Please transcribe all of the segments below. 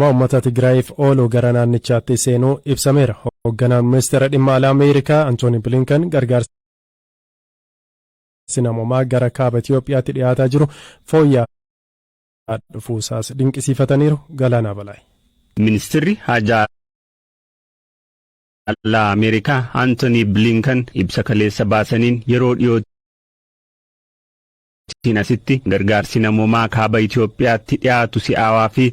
Uummata Tigraayiif oolu gara naannichaatti seenuu ibsameera. Hoogganaan ministeera dhimma alaa Ameerikaa Antooni Bilinkan gargaarsi namoomaa gara kaaba Itiyoophiyaatti dhiyaataa jiru fooyya'aa dhufuusaas dinqisiifataniiru. Galaanaa Balaay. Ministeerri Haajaa alaa Ameerikaa Antooni Bilinkan ibsa kaleessa baasaniin yeroo dhiyootiin asitti gargaarsi namoomaa kaaba Itiyoophiyaatti dhiyaatu si'aawaa fi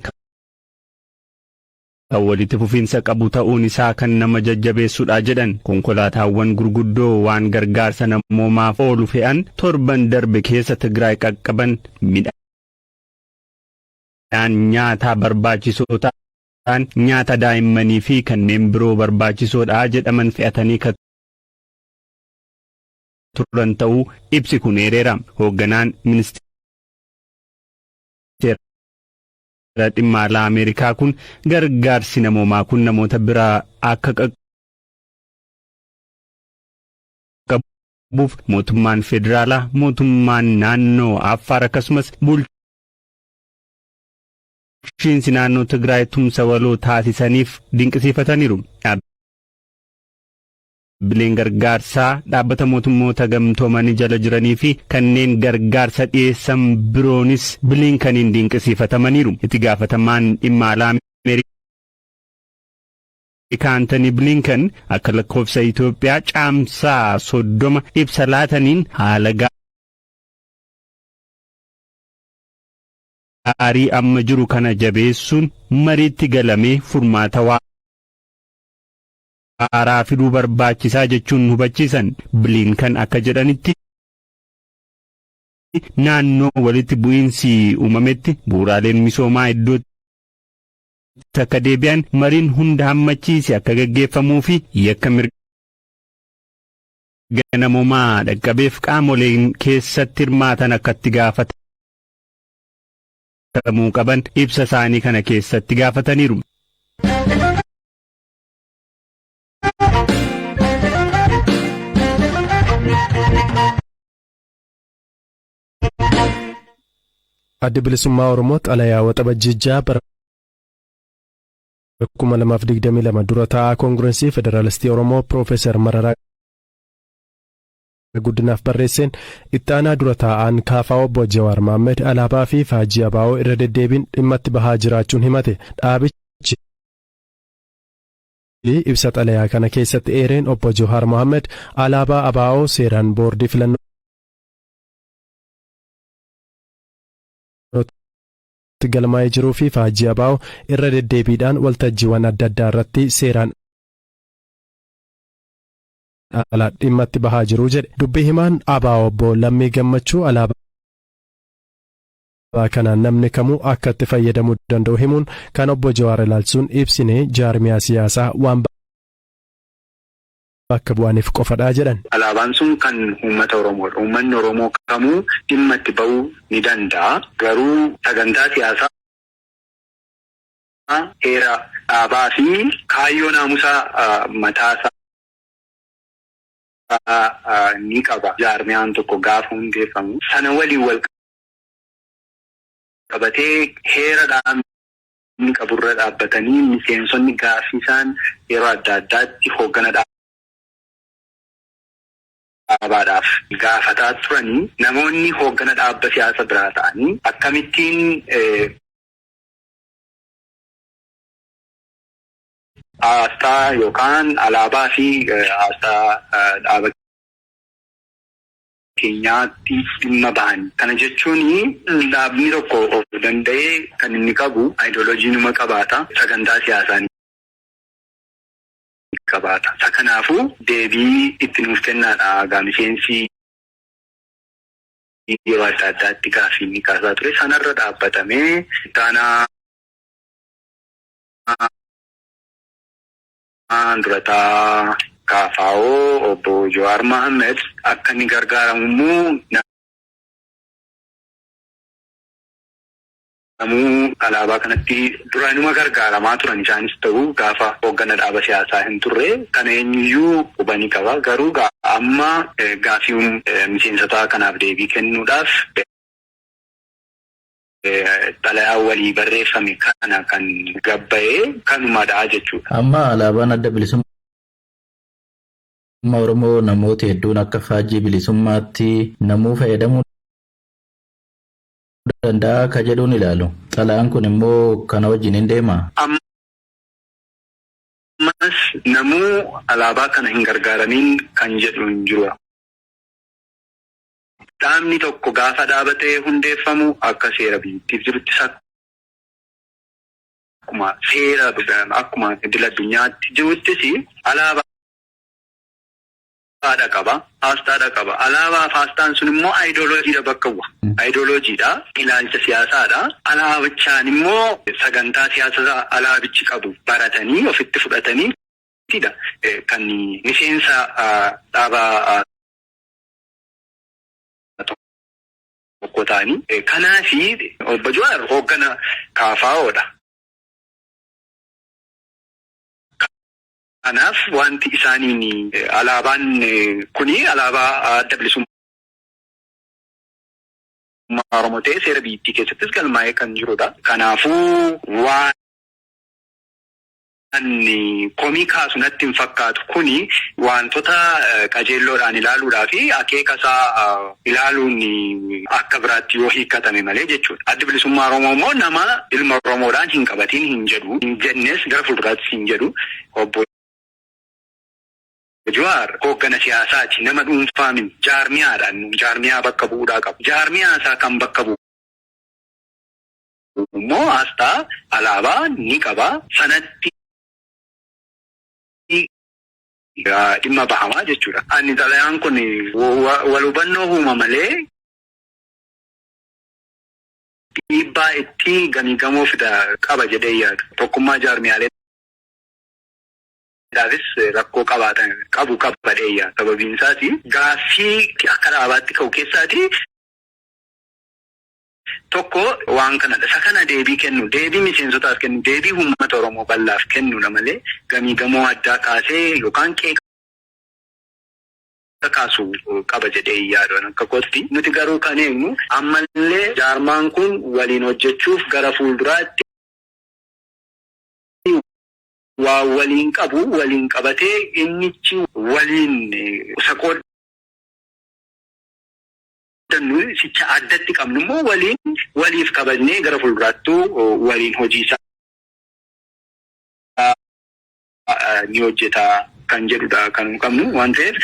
walitti fufiinsa qabu ta'uun isaa kan nama jajjabeessuudha jedhan. Konkolaataawwan gurguddoo waan gargaarsa namoomaaf oolu fe'an torban darbe keessa Tigraay qaqqaban midhaan nyaataa barbaachisoo ta'an nyaata daa'immanii fi kanneen biroo barbaachisoodha jedhaman fe'atanii turan ta'uu ibsi kun eereera. Hoogganaan ministeera dhimma alaa Ameerikaa kun gargaarsi namoomaa kun namoota biraa akka qaqqabuuf mootummaan federaalaa, mootummaan naannoo Affaar akkasumas bulchiinsi naannoo Tigraay tumsa waloo taasisaniif dinqisiifataniiru. Bileen gargaarsaa dhaabbata mootummoota gamtoomanii jala jiranii fi kanneen gargaarsa dhiyeessan biroonis Bilinkaniin dinqisiifatamaniiru. Itti gaafatamaan dhimma alaa Ameerikaa Antooni Bilinkan akka lakkoofsa Itoophiyaa caamsaa 30 ibsa laataniin haala gaarii amma jiru kana jabeessuun mariitti galamee furmaata haaraa fiduu barbaachisaa jechuun hubachiisan. Bilinkan akka jedhanitti naannoo walitti bu'iinsi uumametti bu'uuraaleen misoomaa iddootti akka deebi'an mariin hunda hammachiise akka gaggeeffamuu fi yakka mirga namoomaa dhaqqabeef qaamoleen keessatti hirmaatan akka itti gaafatamuu qaban ibsa isaanii kana keessatti gaafataniiru. Adda Bilisummaa Oromoo xalayaa waxabajjii bara 2022 dura taa'aa Koongireesii Federaalistii Oromoo Piroofeesar Mararaa Guddinaaf barreesseen itti aanaa dura taa'aan kaafaa obbo Jawaar Mohaammed alaabaa fi faajjii abaa'oo irra deddeebiin dhimma itti bahaa jiraachuun himate. Dhaabichi ibsa xalayaa kana keessatti eereen obbo Jawaar Mohaammed alaabaa abaa'oo seeraan boordii filannoo galmaa'ee jiruu fi faajjii abaa'oo irra deddeebiidhaan waltajjiiwwan adda addaa irratti seeraan alaa dhimma itti bahaa jiruu jedhe. Dubbii himaan abaa'oo obbo Lammii Gammachuu alaabaa kanaan namni kamuu akka itti fayyadamuu danda'u himuun kan obbo Jawaar ilaalchuun ibsine jaarmiyaa siyaasaa waan bakka bu'aniif qofadhaa jedhan. Alaabaan sun kan uummata Oromoodha. Uummanni Oromoo kamuu dhimma itti ba'uu ni danda'a. Garuu sagantaa siyaasaa heera dhaabaa fi kaayyoo naamusaa mataasaa ni qaba. Jaarmiyaan tokko gaafa hundeeffamu sana waliin wal qabatee heera dhaabni qaburra dhaabbatanii miseensonni gaaffii isaan yeroo adda addaatti hooggana dhaabaadhaaf gaafataa turanii namoonni hooggana dhaabba siyaasa biraa ta'anii akkamittiin asxaa yookaan alaabaa fi asxaa dhaaba keenyaatti dhimma bahan. Kana jechuun dhaabni tokko of danda'ee kan inni qabu ayidooloojii numa qabaata, sagantaa siyaasaa qabaata. Kanaafuu deebii itti nuuf kennaadha. Miseensi yeroo adda addaatti gaaffii inni kaasaa ture sanarra dhaabbatamee taanaa durataa kaafaa'oo obbo Jawaar Mohaammed akka inni gargaaramu namuu alaabaa kanatti duraanuma gargaaramaa turan isaanis ta'uu gaafa hooggana dhaaba siyaasaa hin turre kana eenyuyyuu hubanii qaba. Garuu amma gaaffii miseensotaa kanaaf deebii kennuudhaaf xalayaa walii barreeffame kana kan gabba'ee kanumadha jechuudha. Amma alaabaan adda bilisummaa Oromoo namoota hedduun akka faajjii bilisummaatti namuu fayyadamuu danda'a ka jedhuun ilaalu. Xalayaan kun immoo kana wajjin hin deemaa? Ammas namuu alaabaa kana hin gargaaramiin kan jedhu hin jiru. Dhaabni tokko gaafa dhaabatee hundeeffamu akka seera biyyattiif jirutti akkuma seera akkuma idil addunyaatti jiruttis alaabaadha qaba, aasxaadha qaba. Alaabaa fi aasxaan sun immoo aayidooloojiidha bakka bu'a. Aayidooloojiidha, ilaalcha siyaasaadha. Alaabichaan immoo sagantaa siyaasaa alaabichi qabu baratanii ofitti fudhatanii kan miseensa dhaabaa tokko ta'anii. Kanaafi obbo Jawaar hooggana KFO'dha. Kanaaf wanti isaaniin alaabaan kuni alaabaa adda bilisummaa Oromoo ta'ee seera biyyattii keessattis galmaa'ee kan jirudha. Kanaafuu waan komii kaasu natti hin fakkaatu kuni wantoota qajeelloodhaan ilaaluudhaa fi akeekasaa ilaaluun akka biraatti yoo hiikkatame malee jechuudha. Addi bilisummaa Oromoo immoo nama ilma Oromoodhaan hin qabatiin hin jedhu, hin jennes gara fuulduraattis hin jedhu. Obbo Jawaar hooggana siyaasaati, nama dhuunfaa miti, jaarmiyaadhaan jaarmiyaa bakka bu'uudhaa qabu. Jaarmiyaa isaa kan bakka bu'u immoo aasxaa alaabaa ni qaba. Sanatti dhimma bahamaa jechuudha. Ani xalayaan kun wal hubannoo uuma malee dhiibbaa itti gamigamoo fida qaba jedhee yaadu. Tokkummaa jaarmiyaaleedhaafis rakkoo qabu qabadhee yaadu. Sababiin isaati gaaffii akka dhaabaatti ka'u keessaati tokko waan kanadha. Isa kana deebii kennu, deebii miseensotaaf kennu, deebii uummata Oromoo bal'aaf kennudha malee gamigamoo addaa kaasee yookaan qeeqa kaasu qaba jedhee yaaduun akka kootti. Nuti garuu kan eegnu ammallee jaarmaan kun waliin hojjechuuf gara fuulduraatti waa waliin qabu, waliin qabatee innichi waliin saqoo sicha addatti qabnu immoo waliif kabajnee gara fuulduraattuu waliin hojiisaa ni hojjeta kan jedhudha kan qabnu waan ta'eef.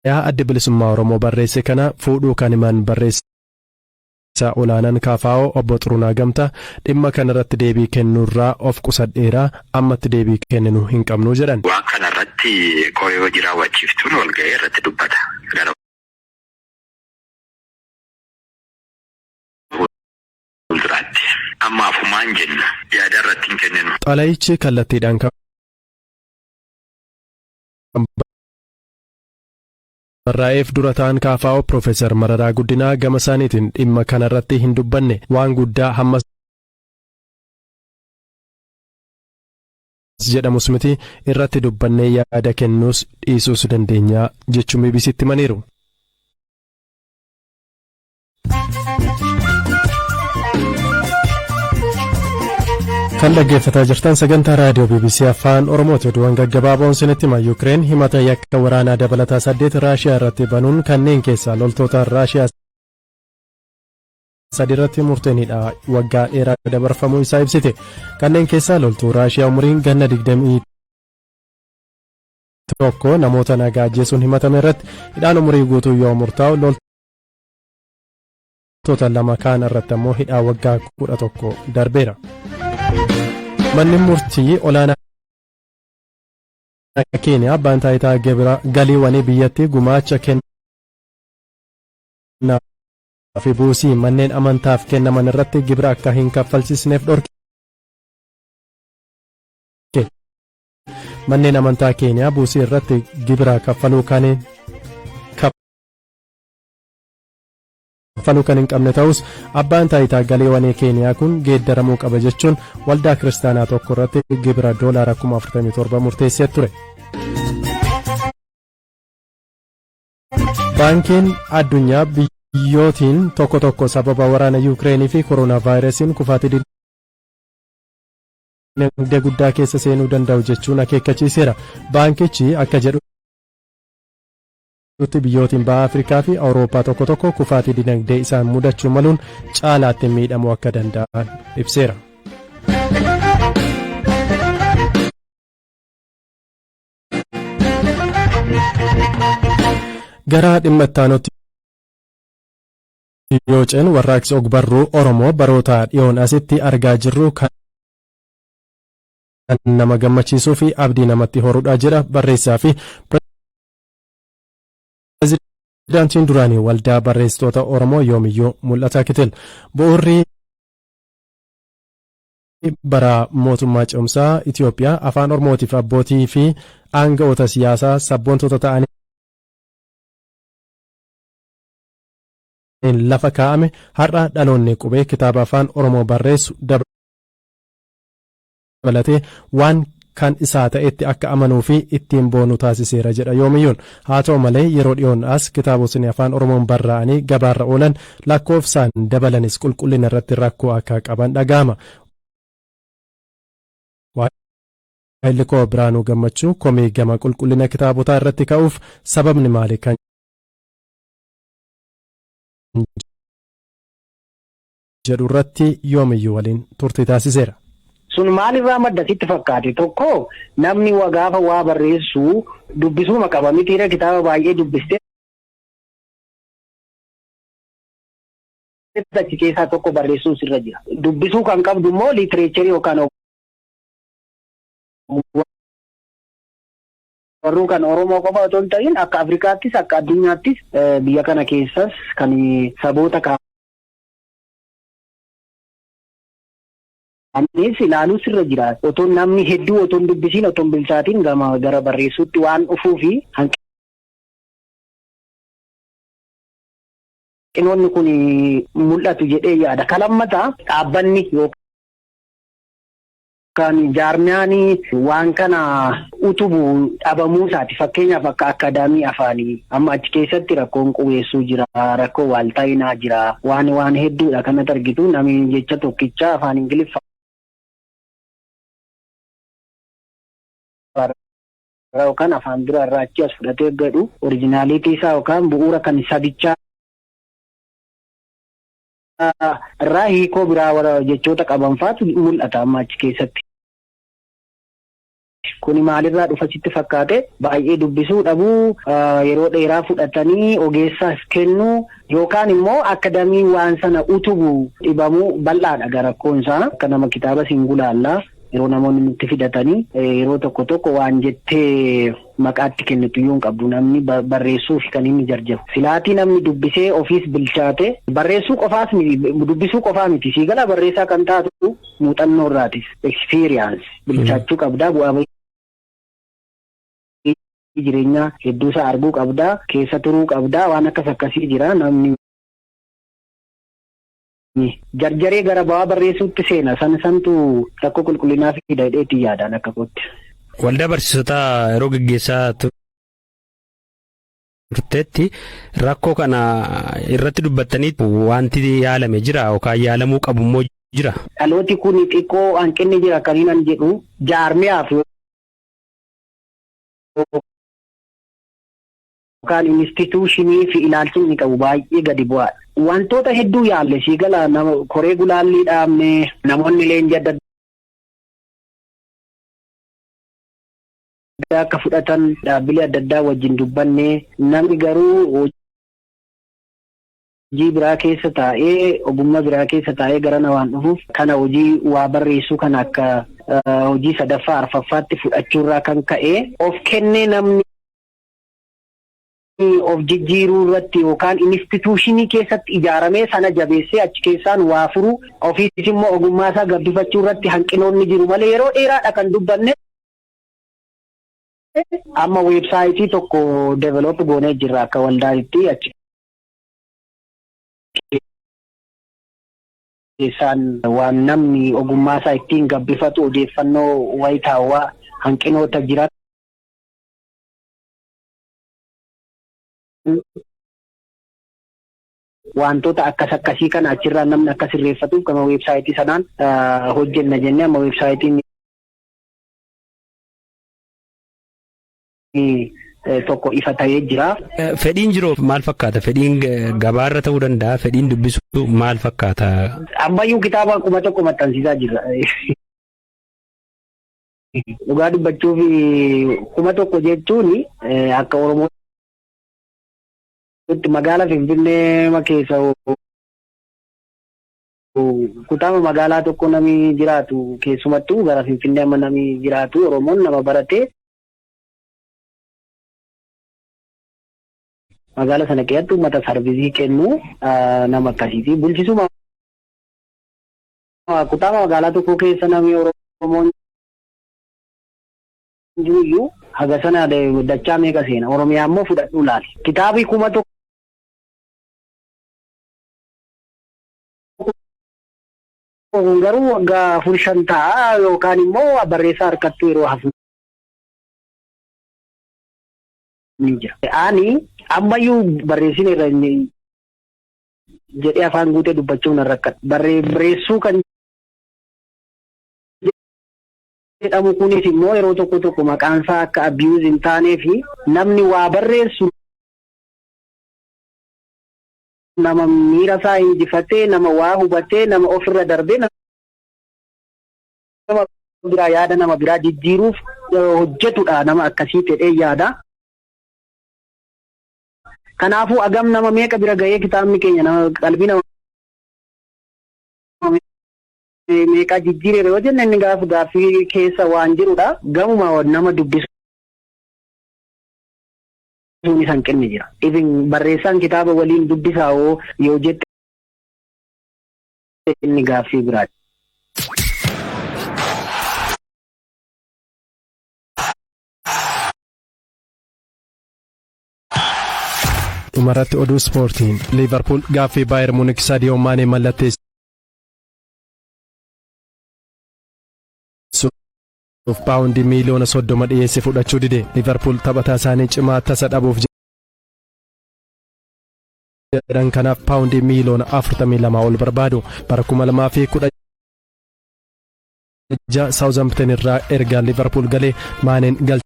Xalayaa adda bilisummaa Oromoo barreesse kana fuudhuu kan himan barreessaa olaanaan KFO obbo Xurunaa Gamtaa dhimma kanarratti deebii kennuurraa of qusadheeraa ammatti deebii kenninu hin qabnu jedhan. Waan kanarratti koree hojii raawwachiiftuun walga'ii irratti dubbata. Ammaaf humaan jenna yaada irratti hin kenninu. Xalayichi kallattiidhaan kan barraa'eef dura ta'an KFO Profeesar Mararaa Guddinaa gama isaaniitiin dhimma kanarratti hin dubbanne waan guddaa hammas jedhamus miti irratti dubbannee yaada kennuus dhiisuus dandeenya jechuun BBC'tti himaniiru. Kan dhaggeeffataa jirtan sagantaa raadiyoo BBC Afaan Oromooti. Oduuwwan gaggabaaboon isinitti hima. Yuukireen himata yakka waraanaa dabalataa 8 Raashiyaa irratti banuun kanneen keessaa loltoota Raashiyaa 3 irratti murteenidha waggaa dheeraa dabarfamuu isaa ibsite. Kanneen keessaa loltuu Raashiyaa umuriin ganna 21 namoota nagaa ajjeesuun himatame irratti hidhaan umurii guutuu yoo murtaa'u loltoota lama kaan irratti ammoo hidhaa waggaa 11 darbeera. Manni murtii olaanaa Keeniyaa abbaan taayitaa galiiwwanii biyyattii gumaacha kennaa fi buusii manneen amantaaf kennaman irratti gibira akka hin kaffalchiisneef dhorke. Manneen amantaa Keeniyaa buusii irratti gibira kaffaluu kan hin qabne ta'us abbaan taayitaa galiiwwanii Keeniyaa kun geeddaramuu qaba jechuun waldaa kiristaanaa tokko irratti gibira $47 murteessee ture. Baankiin addunyaa biyyootiin tokko tokko sababa waraana Yuukireenii fi koronaa vaayirasiin kufaatii dinagdee guddaa keessa seenuu danda'u jechuun akeekkachiiseera. Baankichi akka jedhutti biyyootiin baha Afrikaa fi Awurooppaa tokko tokko kufaatii dinagdee isaan mudachuu maluun caalaatti miidhamuu akka danda'an ibseera. Gara dhimma ittaanutti yoo ceenu warraaqsi ogbarruu Oromoo baroota dhiyoon asitti argaa jirru kan nama gammachiisuu fi abdii namatti horuudha jedha barreessaa fi pireezidaantiin duraanii waldaa barreessitoota Oromoo Yoomiyyuu Mul'ataa Kitil. Bu'uurri bara mootummaa ce'umsaa Itoophiyaa afaan Oromootiif abbootii fi aanga'oota siyaasaa sabboontota ta'anii lafa kaa'ame har'a dhaloonni qubee kitaaba afaan Oromoo barreessu dabalatee waan kan isaa ta'etti akka amanuu fi ittiin boonu taasiseera jedha Yoomiyyuun. Haa ta'u malee yeroo dhiyoon as kitaabotni afaan Oromoon barraa'anii gabaarra oolan lakkoofsaan dabalanis qulqullina irratti rakkoo akka qaban dhaga'ama. Waa'illi koo Biraanuu Gammachuu komii gama qulqullina kitaabotaa irratti ka'uuf sababni maali kan jedhu irratti Yoomiyyuu waliin turtii taasiseera. Sun maalirraa madda sitti fakkaate? Tokko namni gaafa waa barreessu dubbisuma qaba mitiira kitaaba baay'ee dubbistee achi keessaa tokko barreessuu sirra jira. Dubbisuu kan qabdu immoo liitireecharii yookaan warruu kan Oromoo qofa otoo hin ta'in akka Afrikaattis akka addunyaattis biyya kana keessas kan saboota Anis ilaaluu sirra jira. Otoo namni hedduu otoo hin dubbisiin otoo hin bilchaatiin gara barreessuutti waan dhufuu fi hanqinoonni kun mul'atu jedhee yaada. Kalammataa dhaabbanni yookaan jaarmiyaan waan kana utubu dhabamuu isaati. Fakkeenyaaf akka akaadaamii afaanii amma achi keessatti rakkoon qubeessuu jira, rakkoo waaltaayinaa jira, waan hedduudha kanatti argitu namni jecha tokkicha afaan Ingiliffaa yookaan afaan biraa irraa achi as fudhatee gadhu oriijinaaliitii isaa yookaan bu'uura kan sabichaa irraa hiikoo biraa jechoota qaban faatu mul'ata amma achi keessatti. Kuni maalirraa dhufa sitti fakkaate? Baay'ee dubbisuu dhabuu, yeroo dheeraa fudhatanii ogeessaaf kennuu yookaan immoo akaadaamii waan sana utubu dhibamuu bal'aadha rakkoon isaa. Akka nama kitaaba singulaallaa yeroo namoonni nutti fidatanii yeroo tokko waan jettee maqaatti kennitu yoo hin qabdu namni barreessuuf kan inni jarjaru. Silaatii namni dubbisee ofiis bilchaate barreessuu qofaas dubbisuu qofaa miti. Siigala barreessaa kan taatu muuxannoo irraatis experience bilchaachuu qabdaa, bu'aa jireenyaa hedduusaa arguu qabdaa, keessa turuu qabdaa, waan akkasii jira. Namni jarjaree gara bawaa barreessuutti seena santu rakkoo qulqullinaa fi hidhaadheetti yaadaan akka kootti. Waldaa barsiisotaa yeroo gaggeessaa turteetti rakkoo kana irratti dubbattanii wanti yaalame jira yookaan yaalamuu qabu immoo jira. Dhalooti kun xiqqoo hanqinni jira kaniinan jedhu jaarmiyaaf yookaan instituushinii fi ilaalchi inni qabu baay'ee gadi bu'aadha. Wantoota hedduu yaalle siigala koree gulaallii dhaabne namoonni leenjii adda addaa akka fudhatan dhaabbilee adda addaa wajjin dubbanne namni garuu hojii biraa keessa taa'ee ogummaa biraa keessa taa'ee garana waan dhufuuf kana hojii waa barreessuu kan akka hojii sadaffaa arfaffaatti fudhachuurraa kan ka'e of kennee namni of jijjiiruu irratti yookaan instituushinii keessatti ijaaramee sana jabeessee achi keessaan waa furu ofiis immoo ogummaa isaa gabbifachuu irratti hanqinoonni jiru malee yeroo dheeraadha kan dubbanne. Amma weebsaayitii tokko develop goonee jirra akka waldaatti achi keessaan waan namni ogummaa isaa ittiin gabbifatu odeeffannoo wayitaawwaa hanqinoota jiran. wantoota akkasii kana achirraa namni akka sirreeffatuuf gama weebsaayitii sanaan hojjenna jennee amma weebsaayitiin tokko ifa ta'ee jira. Fedhiin jiru maal fakkaata? Fedhiin gabaarra ta'uu danda'a. Fedhiin dubbisuu maal fakkaata? Ammayyuu kitaaba 1,000 maxxansiisaa jirra. Dhugaa dubbachuuf 1,000 jechuun akka Oromootti magaalaa Finfinnee keessa kutaama magaalaa tokko namni jiraatu keessumattuu gara Finfinnee amma namni jiraatu Oromoon nama baratee magaalaa sana keessatti uummata sarvisii kennu nama akkasiiti. Bulchisuma kutaama magaalaa tokko keessa namni Oromoon jiruyyuu haga sana dachaa meeqa seena. Oromiyaa immoo fudhadhuu laali. Kitaabii 1,000 garuu waggaa 4-5 ta'a yookaan immoo barreessaa harkattuu yeroo hafu ni jira. Ani ammayyuu barreessine irra jedhee afaan guutee dubbachuun rakkata. Barreessuu kan jedhamu kunis immoo yeroo tokko maqaan isaa akka abuse hin taanee fi namni waa barreessu nama miira isaa injifatee nama waa hubatee nama ofirra darbee nama biraa yaada nama biraa jijjiiruuf hojjetudha nama akkasii ta'ee yaada. Kanaafuu agam nama meeqa bira ga'ee kitaabni keenya nama qalbii nama meeqa jijjiiree yoo jenne inni gaaffii keessa waan jirudha. Gamuma nama dubbisu isaan kenne jira. Even barreessaan kitaaba waliin dubbisaa yoo jette inni gaaffii biraati. Dhumarratti oduu ispoortiin Liverpool gaaffii Baayern Munich Sadio Maane mallatteessuuf paawundii miliyoona 30 dhiyeesse fudhachuu dide. Liverpool taphataa isaanii cimaa tasa dhabuuf jedhan kanaaf paawundii miliyoona 42 ol barbaadu. Bara 2016 Southampton irraa erga Liverpool galee Maaneen galchee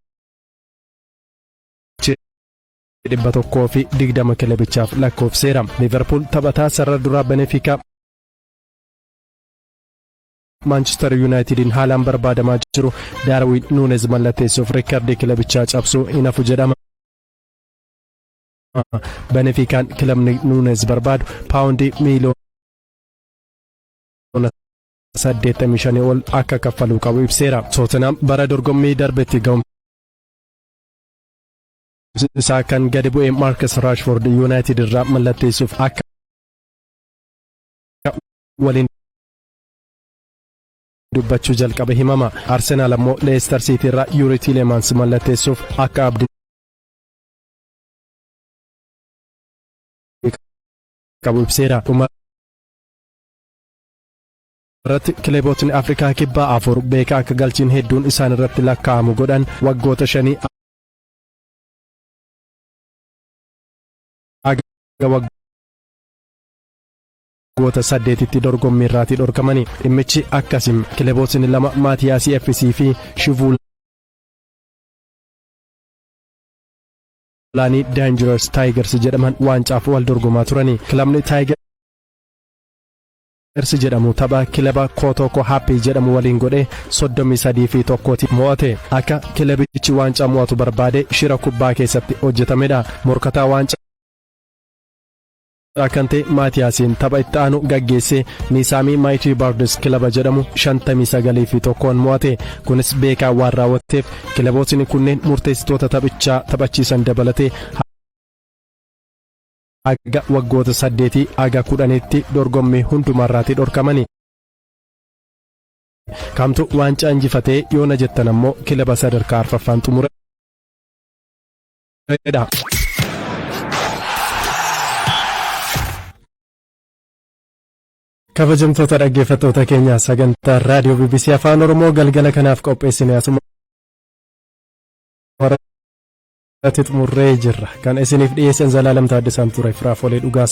120 kilabichaaf lakkoofseera. Liverpool taphataa sarara duraa Benfica Manchester Unitedin haalaan barbaadamaa jiru Darwin Nunes mallatteessuuf riikardii kilabichaa cabsuu inafu jedhama. Benficaan kilabni Nunes barbaadu paawundii miliyoona 85 ol akka kaffaluu qabu ibseera. Tottenham bara dorgommii darbetti ga'umsa isaa kan gadi bu'ee Marcus Rashford United irraa mallatteessuuf akka waliin dubbachuu jalqabe himama. Arsenal ammoo Leicester City irraa Yuri Tielemans mallatteessuuf akka abdii qabu ibseera. irratti kilabootni Afrikaa kibbaa 4 beekaa akka galchiin hedduun isaan irratti lakkaa'amu godhan waggoota 5 waggoota 8tti dorgommii irraatii dhorkamanii. Dhimmichi akkasiin kilabootni 2 Maatiyaasii FC fi Shivuulaanii Dangerous Tigers jedhaman waancaaf wal dorgomaa turanii. Kilabni Tigers jedhamu tapha kilaba Kotoko Happy jedhamu waliin godhee 33-1 mo'ate. Akka kilabichi waancaa mo'atu barbaade shira kubbaa keessatti hojjetamedha. Morkataa waancaa kan ta'e Maatiyaasiin tapha itti aanu gaggeessee Niisaamii Mighty Birds kilaba jedhamu 59-1 mo'ate. Kunis beekaa waan raawwateef kilabootni kunneen murteessitoota taphichaa taphachiisan dabalatee aga waggoota 8 aga 10tti dorgommii hundumarraatii dhorkamanii. Kamtu waancaa injifatee yoona jettan ammoo kilaba sadarkaa arfaffaan xumuredha. Kabajamtoota dhaggeeffattoota keenya sagantaa raadiyoo BBC Afaan Oromoo galgala kanaaf qopheessine asuma xumurree jirra. Kan isiniif dhiyeessan Zalaalam Taaddasaan ture. Firaafolee dhugaa